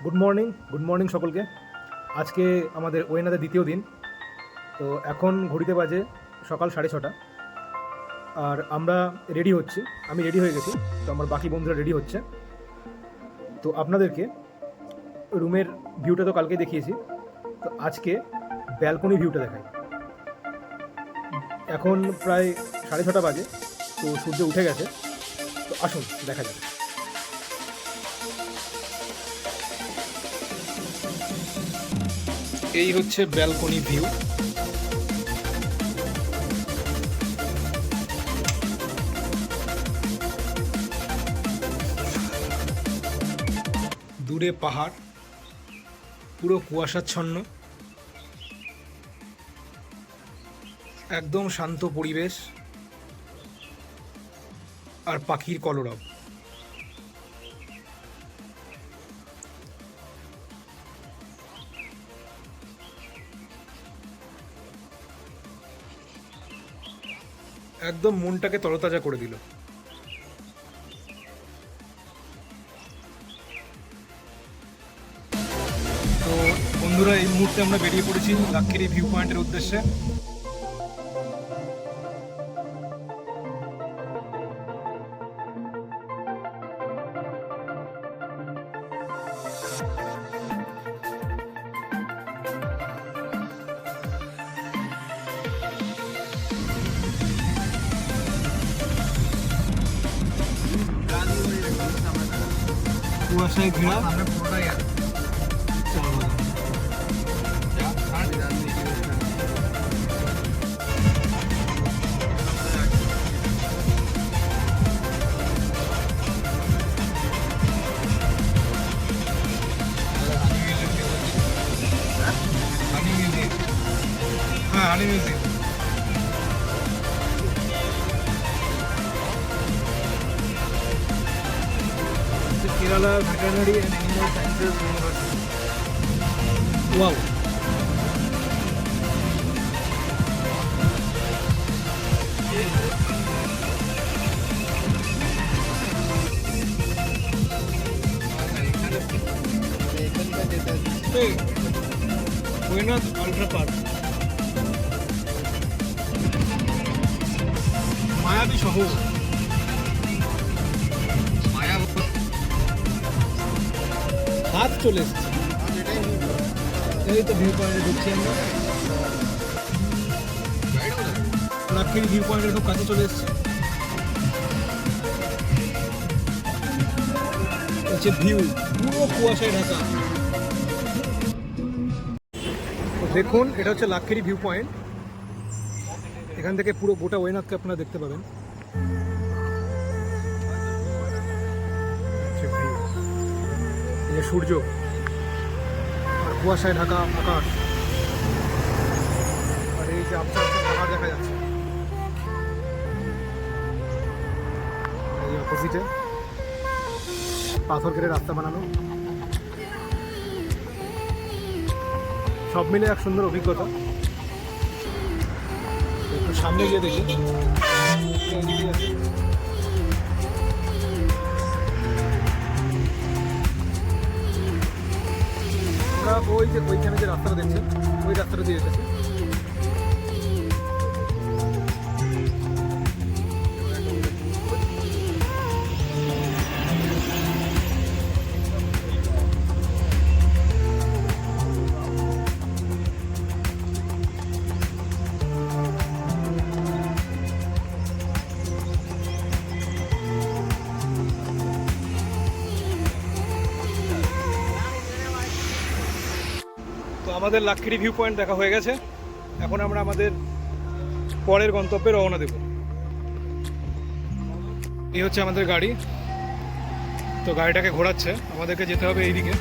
Good morning সকলকে। আজকে আমাদের ওয়েনাদের দ্বিতীয় দিন। তো এখন ঘড়িতে বাজে সকাল 6:30, আর আমরা রেডি হচ্ছি। আমি রেডি হয়ে গেছি, তো আমার বাকি বন্ধুরা রেডি হচ্ছে। তো আপনাদেরকে রুমের ভিউটা তো কালকে দেখিয়েছি, তো আজকে ব্যালকনি ভিউটা দেখাই। এখন প্রায় 6:30 বাজে, তো সূর্য উঠে গেছে। তো আসুন দেখা যাবে। এই হচ্ছে ব্যালকনি ভিউ। দূরে পাহাড়, পুরো কুয়াশাচ্ছন্ন, একদম শান্ত পরিবেশ আর পাখির কলরব। একদম মনটাকে তরতাজা করে দিল। তো বন্ধুরা, এই মুহূর্তে আমরা বেরিয়ে পড়েছি লাক্ষেরি ভিউ পয়েন্টের উদ্দেশ্যে। কুয়াশায় ঘেরা চা বাগান। হ্যাঁ, honey music. Kerala veterinary and animal sciences university. Wow! Wayanad ultra park, মায়াবী শহর। হাত চলে এসেছে। এই তো ভিউ পয়েন্টে ঢুকছি আমরা। লাক্ষেরি ভিউ পয়েন্টের খুব কাছে চলে এসেছি। হচ্ছে ভিউ, পুরো কুয়াশায় ঢাকা। তো দেখুন, এটা হচ্ছে লাক্ষেরি ভিউ পয়েন্ট। এখান থেকে পুরো গোটা ওয়েনাদকে আপনারা দেখতে পাবেন। সূর্য আর কুয়াশায় ঢাকা আকাশ, আর এই যে আবছা আবছা পাহাড় দেখা যাচ্ছে। এই অপোজিটে পাথর কেটে রাস্তা বানানো। সব মিলে এক সুন্দর অভিজ্ঞতা। একটু সামনে গিয়ে দেখি। ওই যে ওইখানে যে রাস্তাটা দেখছেন, ওই রাস্তাটা দিয়ে যেতেছে। তো আমাদের লাক্ষেরি ভিউ পয়েন্ট দেখা হয়ে গেছে। এখন আমরা আমাদের পরের গন্তব্যে রওনা দেব। এই হচ্ছে আমাদের গাড়ি। তো গাড়িটাকে ঘোরাচ্ছে, আমাদেরকে যেতে হবে এইদিকে।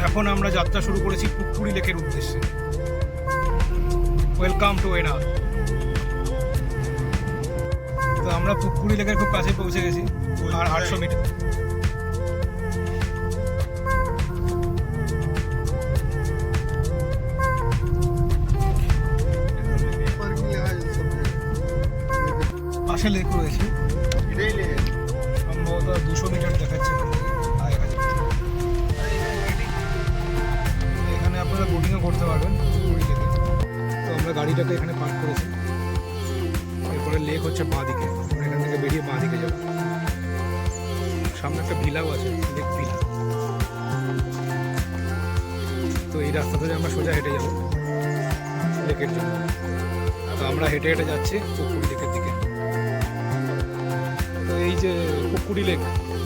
এখন আমরা যাত্রা শুরু করেছি পুকুরি লেকের উদ্দেশ্যে। Welcome to Wayanad. তো আমরা পুকুরি লেকের খুব কাছে পৌঁছে গেছি, আর 800 মিটার। পাশে লেক রয়েছে, সম্ভবত 200 মিটার দেখাচ্ছে এখান থেকে, আর 1000 মিটার। এখানে আপনারা বোটিংও করতে পারবেন পুকুরি লেকে। তো আমরা গাড়িটাকে এখানে পার্ক করেছি। এরপরে লেক হচ্ছে বাঁ দিকে, আমরা এখান থেকে বেরিয়ে বাঁ দিকে যাবো। সামনে একটা ভিলাও আছে, লেক ভিলা। তো এই রাস্তা ধরে আমরা সোজা হেঁটে যাবো লেকের জন্য। তো আমরা হেঁটে হেঁটে যাচ্ছি পুকুরি লেকের দিকে। তো এই যে পুকুরি লেক,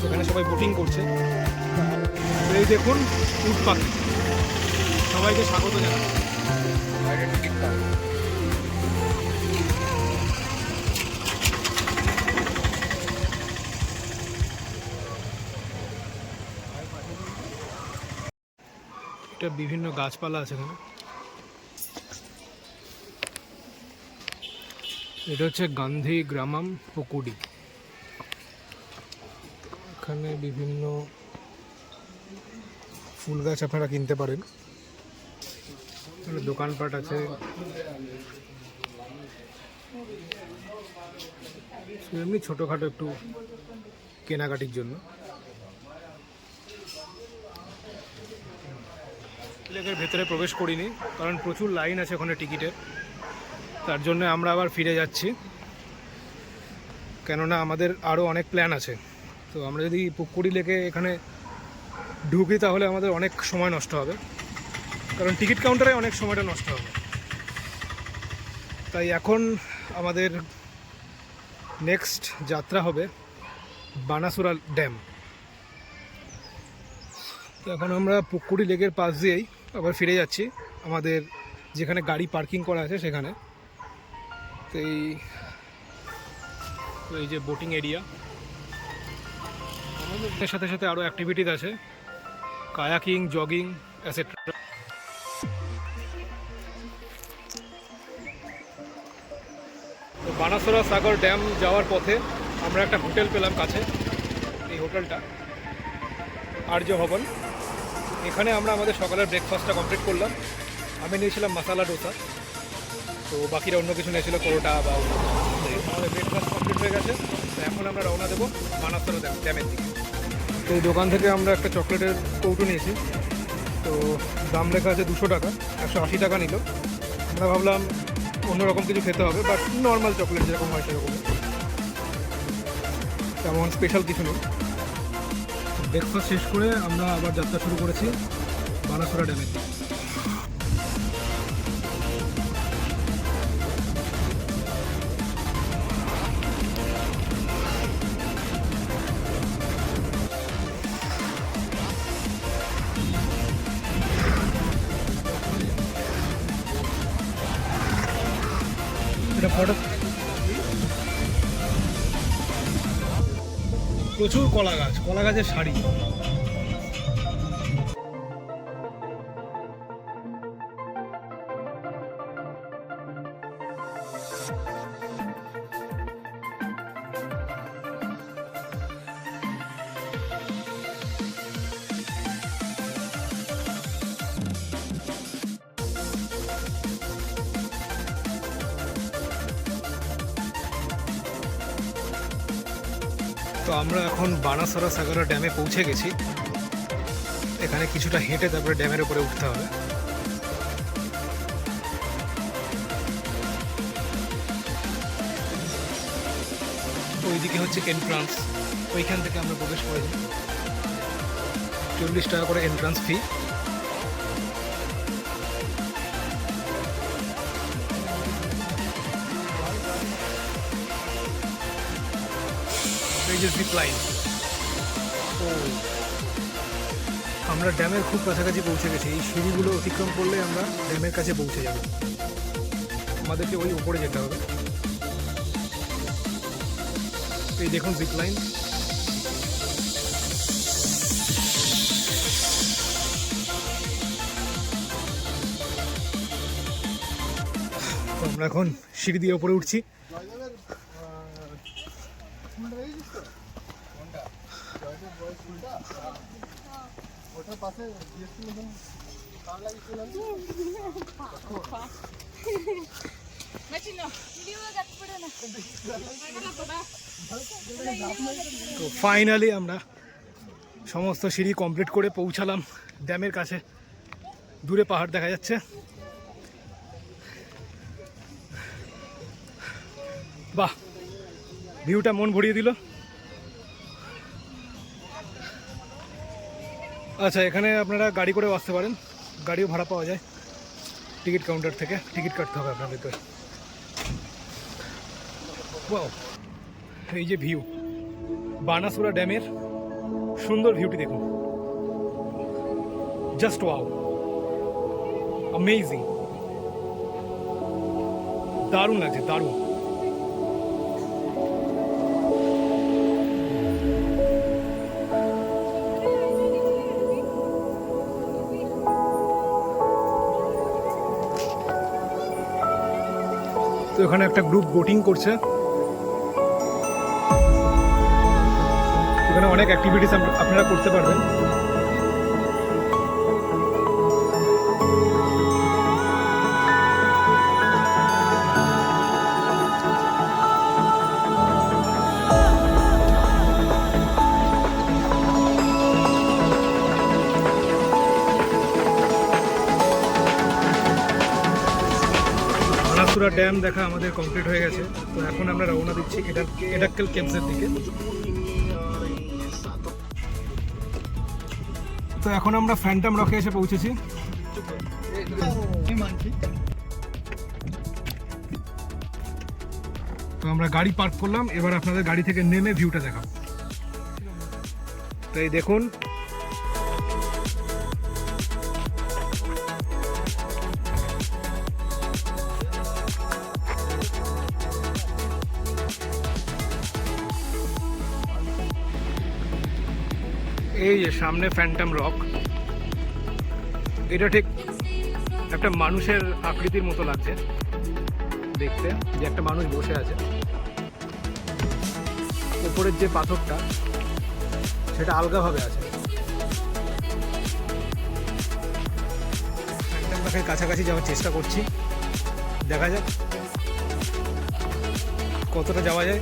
এখানে সবাই বোটিং করছে। তো এই দেখুন উট পাখি, সবাইকে স্বাগত জানাই। এটা বিভিন্ন গাছপালা আছে এখানে। এটা হচ্ছে গান্ধী গ্রামাম পুকুরি। এখানে বিভিন্ন ফুল গাছ আপনারা কিনতে পারেন। এখানে দোকানপাট আছে, এমনি ছোটোখাটো একটু কেনাকাটির জন্য। লেকের ভেতরে প্রবেশ করিনি, কারণ প্রচুর লাইন আছে ওখানে টিকিটের। তার জন্য আমরা আবার ফিরে যাচ্ছি, কেননা আমাদের আরও অনেক প্ল্যান আছে। তো আমরা যদি পুকুরি লেকে এখানে ঢুকি তাহলে আমাদের অনেক সময় নষ্ট হবে, কারণ টিকিট কাউন্টারে অনেক সময়টা নষ্ট হবে। তাই এখন আমাদের নেক্সট যাত্রা হবে বানাসুরা ড্যাম। তো এখন আমরা পুকুরি লেকের পাশ দিয়েই আবার ফিরে যাচ্ছি আমাদের যেখানে গাড়ি পার্কিং করা আছে সেখানে। তো এই যে বোটিং এরিয়া, এর সাথে সাথে আরও অ্যাক্টিভিটিস আছে, কায়াকিং, জগিং এটসেট্রা। তো বানাসুরা সাগর ড্যাম যাওয়ার পথে আমরা একটা হোটেল পেলাম কাছে। এই হোটেলটা আর্য ভবন। এখানে আমরা আমাদের সকালের ব্রেকফাস্টটা কমপ্লিট করলাম। আমি নিয়েছিলাম মশালা ডোসা, তো বাকিরা অন্য কিছু নিয়েছিল, পরোটা বা আমাদের ব্রেকফাস্ট কমপ্লিট হয়ে গেছে। তো এখন আমরা রওনা দেবো বানাসুরা ড্যামের দিকে। তো এই দোকান থেকে আমরা একটা চকলেটের কৌটো নিয়েছি। তো দাম লেখা আছে 200 টাকা, 180 টাকা নিল। আমরা ভাবলাম অন্যরকম কিছু খেতে হবে, বাট নর্মাল চকলেট যেরকম হয় সেরকম, তেমন স্পেশাল কিছু নেই। ব্রেকফাস্ট শেষ করে আমরা আবার যাত্রা শুরু করেছি বানাসুরা ড্যামের দিকে। প্রচুর কলা গাছ, কলা গাছের শাড়ি। তো আমরা এখন বানাসুরা সাগর ড্যামে পৌঁছে গেছি। এখানে কিছুটা হেঁটে তারপরে ড্যামের উপরে উঠতে হবে। ওইদিকে হচ্ছে এন্ট্রান্স, ওইখান থেকে আমরা প্রবেশ করে যাই। 40 টাকা করে এন্ট্রান্স ফি। এই যে জিপ লাইন। তো আমরা ড্যামের খুব কাছাকাছি পৌঁছে গেছি। এই সিঁড়িগুলো অতিক্রম করলে আমরা ড্যামের কাছে পৌঁছে যাব। আমাদেরকে ওই উপরে যেতে হবে। এই দেখুন জিপ লাইন। তো আমরা এখন সিঁড়ি দিয়ে উপরে উঠছি। তো ফাইনালি আমরা সমস্ত সিঁড়ি কমপ্লিট করে পৌঁছালাম ড্যামের কাছে। দূরে পাহাড় দেখা যাচ্ছে। বাহ, ভিউটা মন ভরিয়ে দিল। আচ্ছা, এখানে আপনারা গাড়ি করেও আসতে পারেন, গাড়িও ভাড়া পাওয়া যায় টিকিট কাউন্টার থেকে। টিকিট কাটতে হবে আপনাদেরকে। ওয়াও, এই যে ভিউ বানাসুরা ড্যামের সুন্দর ভিউটি দেখুন। জাস্ট ওয়াও, অ্যামেজিং, দারুণ লাগছে, দারুণ। তো এখানে একটা গ্রুপ বোটিং করছে। এখানে অনেক অ্যাক্টিভিটিস আপনারা করতে পারবেন। বানাসুরা ড্যাম দেখা আমাদের কমপ্লিট হয়ে গেছে। তো এখন আমরা রওনা দিচ্ছি এডাক্কেল কেভসের দিকে। তো এখন আমরা ফ্যান্টম রকে এসে পৌঁছেছি। তো আমরা গাড়ি পার্ক করলাম, এবার আপনাদের গাড়ি থেকে নেমে ভিউটা দেখাবো। তো এই দেখুন, এই যে সামনে ফ্যান্টম রক। এটা ঠিক একটা মানুষের আকৃতির মতো লাগছে দেখতে, যে একটা মানুষ বসে আছে। উপরের যে পাথরটা সেটা আলগাভাবে আছে। ফ্যান্টম রকের কাছাকাছি যাওয়ার চেষ্টা করছি, দেখা যাক কতটা যাওয়া যায়।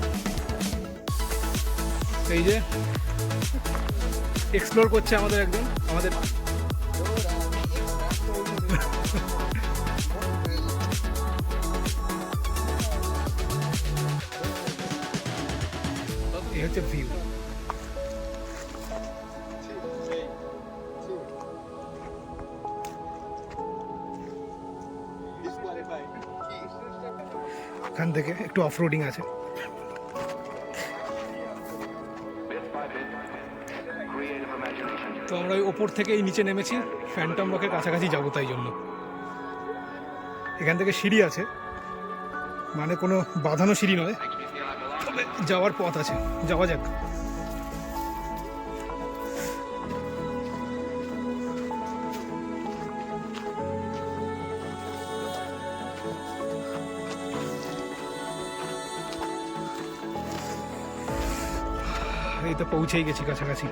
এই যে এক্সপ্লোর করছে আমাদের একদম আমাদের এই হচ্ছে ভিউ। এখান থেকে একটু অফরোডিং আছে। তো আমরা ওই ওপর থেকেই নিচে নেমেছি, ফ্যান্টম রকের কাছাকাছি যাবো, তাই জন্য এখান থেকে সিঁড়ি আছে, মানে কোনো বাঁধানো সিঁড়ি নয়, তবে যাওয়ার পথ আছে। যাওয়া যাক। এই তো পৌঁছেই গেছি কাছাকাছি।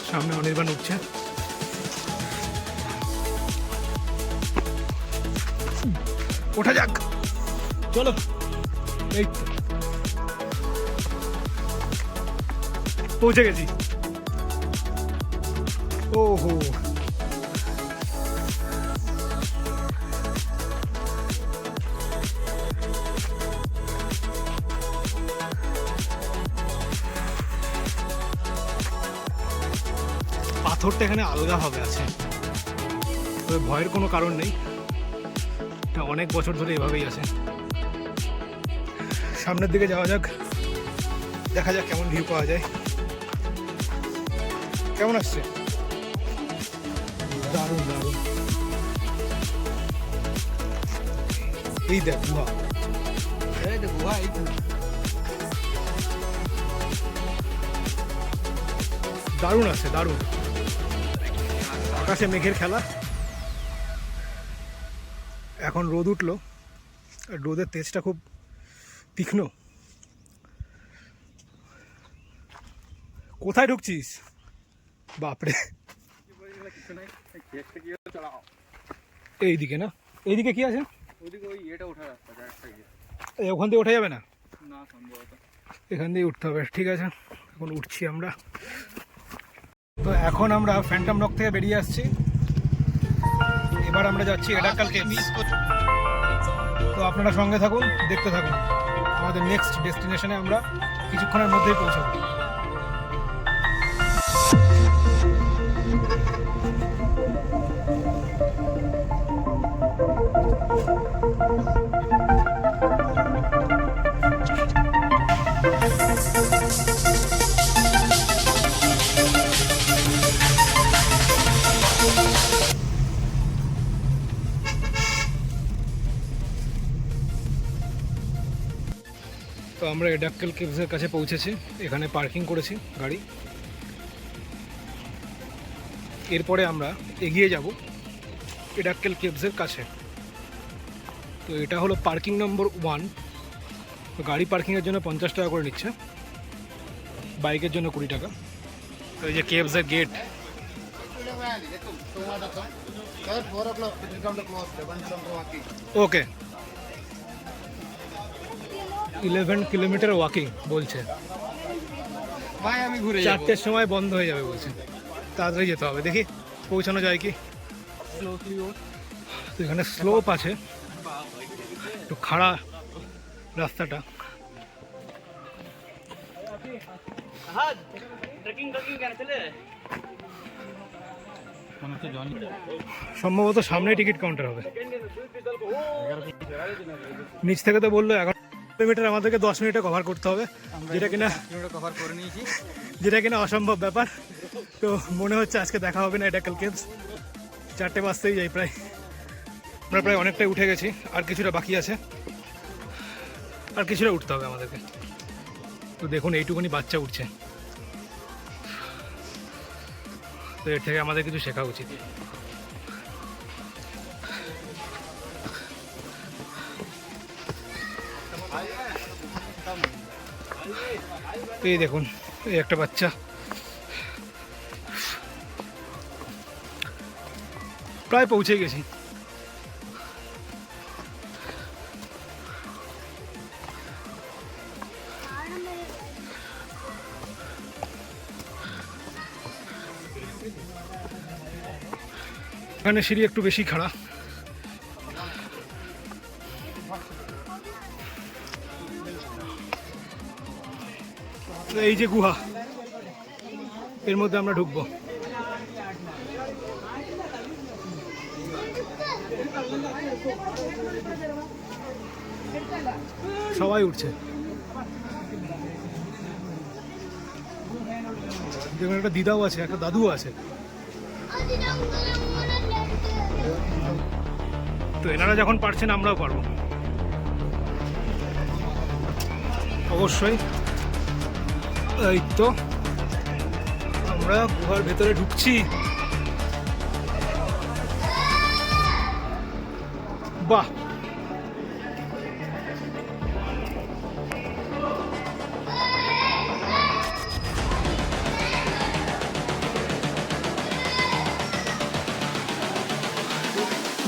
সামনে অনির্বাণ উঠছে। ওঠা যাক, চলো। এই তো পৌঁছে গেছি। ওহো, পাথরটা এখানে আলগাভাবে আছে, তবে ভয়ের কোনো কারণ নেই। এটা অনেক বছর ধরে এভাবেই আছে। সামনের দিকে যাওয়া যাক, দেখা যাক কেমন ভিউ পাওয়া যায়। কেমন আসছে? দারুণ দারুণ। এই দেখ গুহা, দারুণ আছে, দারুণ। আকাশে মেঘের খেলা। এখন রোদ উঠলো, আর রোদের তেজটা খুব তীক্ষ্ণ। কোথায় ঢুকছিস? বাপরে, এইদিকে না? এইদিকে কি আছে? ওখান থেকে ওঠা যাবে না? এখান দিয়ে উঠতে হবে। ঠিক আছে, এখন উঠছি আমরা। তো এখন আমরা ফ্যান্টম রক থেকে বেরিয়ে আসছি। এবার আমরা যাচ্ছি এডাক্কাল কেভস। তো আপনারা সঙ্গে থাকুন, দেখতে থাকুন। আমাদের নেক্সট ডেস্টিনেশনে আমরা কিছুক্ষণের মধ্যেই পৌঁছাবো। তো আমরা এডাক্কেল কেভসের কাছে পৌঁছেছি। এখানে পার্কিং করেছি গাড়ি। এরপরে আমরা এগিয়ে যাব এডাক্কেল কেভসের কাছে। তো এটা হলো পার্কিং নম্বর 1। তো গাড়ি পার্কিংয়ের জন্য 50 টাকা করে নিচ্ছে, বাইকের জন্য 20 টাকা। তো এই যে কেভসের গেট। ওকে, 11 কিলোমিটার ওয়াকিং বলছে। ভাই আমি ঘুরে যাব। 4টের সময় বন্ধ হয়ে যাবে বলছে, তাড়াতাড়ি যেতে হবে। দেখি পৌঁছানো যায় কি। তো এখানে স্লোপ আছে, একটু খাড়া রাস্তাটা। সম্ভবত সামনে টিকিট কাউন্টার হবে। নিচ থেকে তো বললো 11 কিলোমিটার আমাদেরকে 10 মিনিটে কভার করতে হবে, যেটা কিনা কভার করে নিয়েছি, যেটা কিনা অসম্ভব ব্যাপার। তো মনে হচ্ছে আজকে দেখা হবে না এডাক্কেল কেভস। 4টে বাজতেই যাই প্রায়। আমরা প্রায় অনেকটাই উঠে গেছি, আর কিছুটা বাকি আছে, আর কিছুটা উঠতে হবে আমাদেরকে। তো দেখুন এইটুকুনি বাচ্চা উঠছে, তো এর থেকে আমাদের কিছু শেখা উচিত। এই দেখুন, এই একটা বাচ্চা প্রায় পৌঁছে গেছি। এখানে সিঁড়ি একটু বেশি খাড়া। এই যে গুহা, এর মধ্যে আমরা ঢুকবো। সবাই উঠছে। দেখুন একটা দিদাও আছে, একটা দাদুও আছে। তো এনারা যখন পারছেন আমরাও পারবো অবশ্যই। এই তো আমরা গুহার ভেতরে ঢুকছি। বাহ,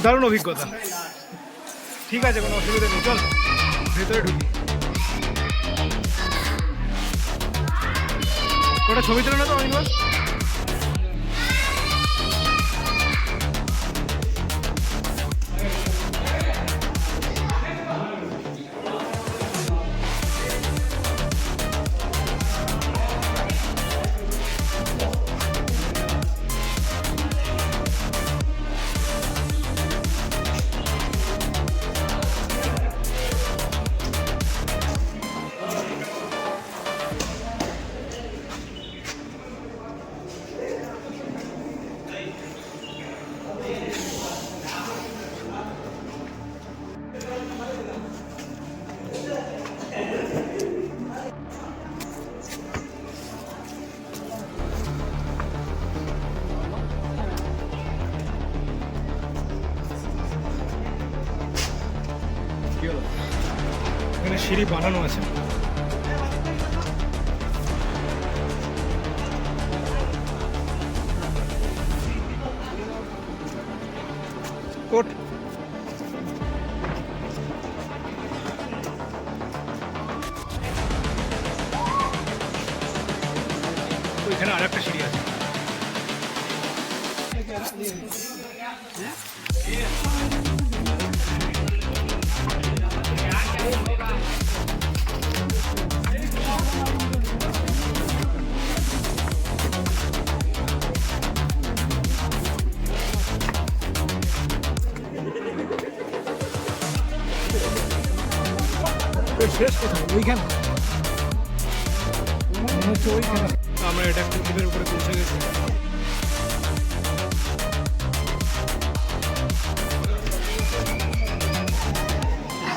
দারুণ অভিজ্ঞতা। ঠিক আছে, কোনো অসুবিধা নেই, চল ভেতরে ঢুকি। ওটা ছবি তুলে না তো অনেকবার। এখানে সিঁড়ি বানানো আছে। ওঠ। ওইখানে আর একটা সিঁড়ি আছে। শেষ কোথায়? ওইখানে মনে হচ্ছে ওইখানে। আমরা এটা একটা দ্বীপের উপরে পৌঁছে গেছি।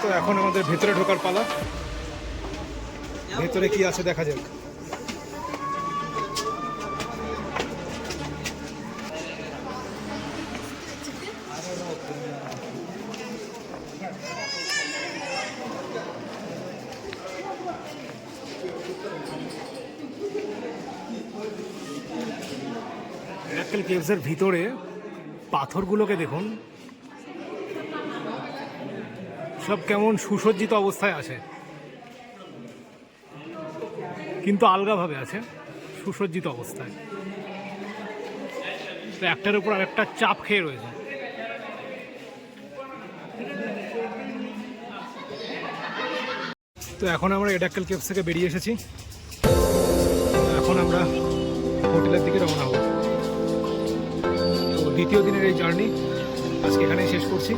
তো এখন আমাদের ভেতরে ঢোকার পালা। ভেতরে কি আছে দেখা যাক। এরাক্কেল কেভসের ভিতরে পাথরগুলোকে দেখুন, সব কেমন সুসজ্জিত অবস্থায় আছে, কিন্তু আলগাভাবে আছে, সুসজ্জিত অবস্থায়। তো একটার উপর আর একটা চাপ খেয়ে রয়েছে। তো এখন আমরা এরাক্কেল কেভস থেকে বেরিয়ে এসেছি। এখন আমরা হোটেলের দিকে রওনা হব। তো দ্বিতীয় দিনের এই জার্নি আজকে এখানেই শেষ করছি।